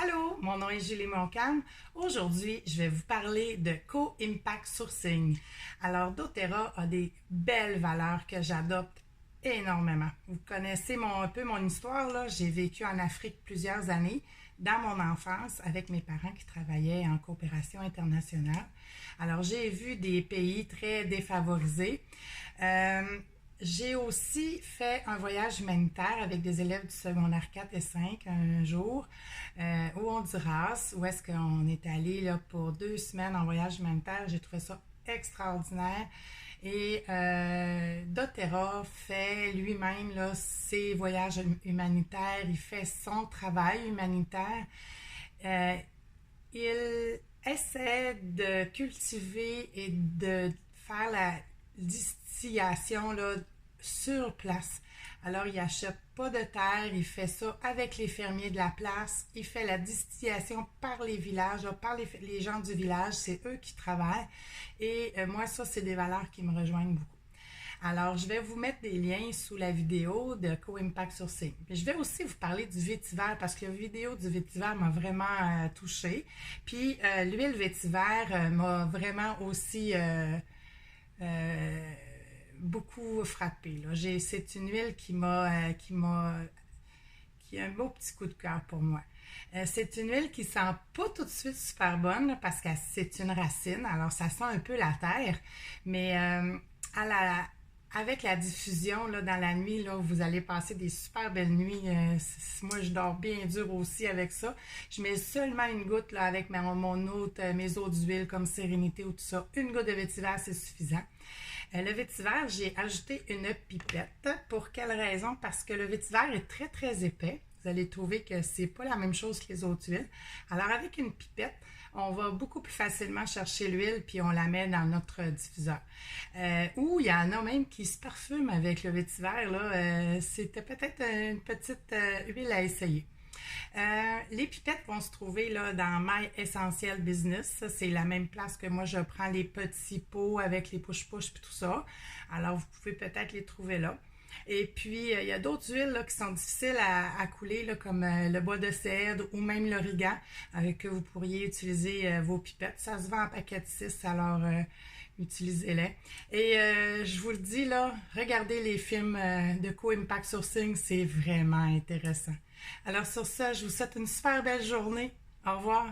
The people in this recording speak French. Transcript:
Allô, mon nom est Julie Montcalm. Aujourd'hui, je vais vous parler de Co-Impact Sourcing. Alors, doTERRA a des belles valeurs que j'adopte énormément. Vous connaissez un peu mon histoire, là. J'ai vécu en Afrique plusieurs années dans mon enfance avec mes parents qui travaillaient en coopération internationale. Alors, j'ai vu des pays très défavorisés. Euh, j'ai aussi fait un voyage humanitaire avec des élèves du secondaire 4 et 5 un jour au Honduras, où est-ce qu'on est allé là, pour 2 semaines en voyage humanitaire. J'ai trouvé ça extraordinaire. Et doTERRA fait lui-même là, ses voyages humanitaires, il fait son travail humanitaire. Euh, il essaie de cultiver et de faire la distillation là, sur place. Alors, il n'achète pas de terre, il fait ça avec les fermiers de la place, il fait la distillation par les villages, là, par les gens du village, c'est eux qui travaillent. Et moi, ça, c'est des valeurs qui me rejoignent beaucoup. Alors, je vais vous mettre des liens sous la vidéo de Co-Impact Sourcing. Je vais aussi vous parler du vétiver parce que la vidéo du vétiver m'a vraiment touchée. Puis, l'huile vétiver m'a vraiment aussi euh, beaucoup frappée. Là. C'est une huile qui a un beau petit coup de cœur pour moi. C'est une huile qui sent pas tout de suite super bonne parce que c'est une racine, alors ça sent un peu la terre, mais avec la diffusion là, dans la nuit, là, vous allez passer des super belles nuits. Moi, je dors bien dur aussi avec ça. Je mets seulement une goutte là, avec mes eaux d'huile comme Sérénité ou tout ça. Une goutte de vétiver, c'est suffisant. Le vétiver, j'ai ajouté une pipette. Pour quelle raison? Parce que le vétiver est très, très épais. Vous allez trouver que c'est pas la même chose que les autres huiles. Alors, avec une pipette, on va beaucoup plus facilement chercher l'huile puis on la met dans notre diffuseur. Ou il y en a même qui se parfument avec le vétiver. Là, c'était peut-être une petite huile à essayer. Les pipettes vont se trouver là, dans My Essential Business. Ça, c'est la même place que moi, je prends les petits pots avec les push-push et tout ça. Alors, vous pouvez peut-être les trouver là. Et puis, il y a d'autres huiles là, qui sont difficiles à couler, là, comme le bois de cèdre ou même l'origan, avec que vous pourriez utiliser vos pipettes. Ça se vend en paquet de 6, alors utilisez-les. Et je vous le dis, là, regardez les films de Co-Impact Sourcing, c'est vraiment intéressant. Alors sur ça, je vous souhaite une super belle journée. Au revoir.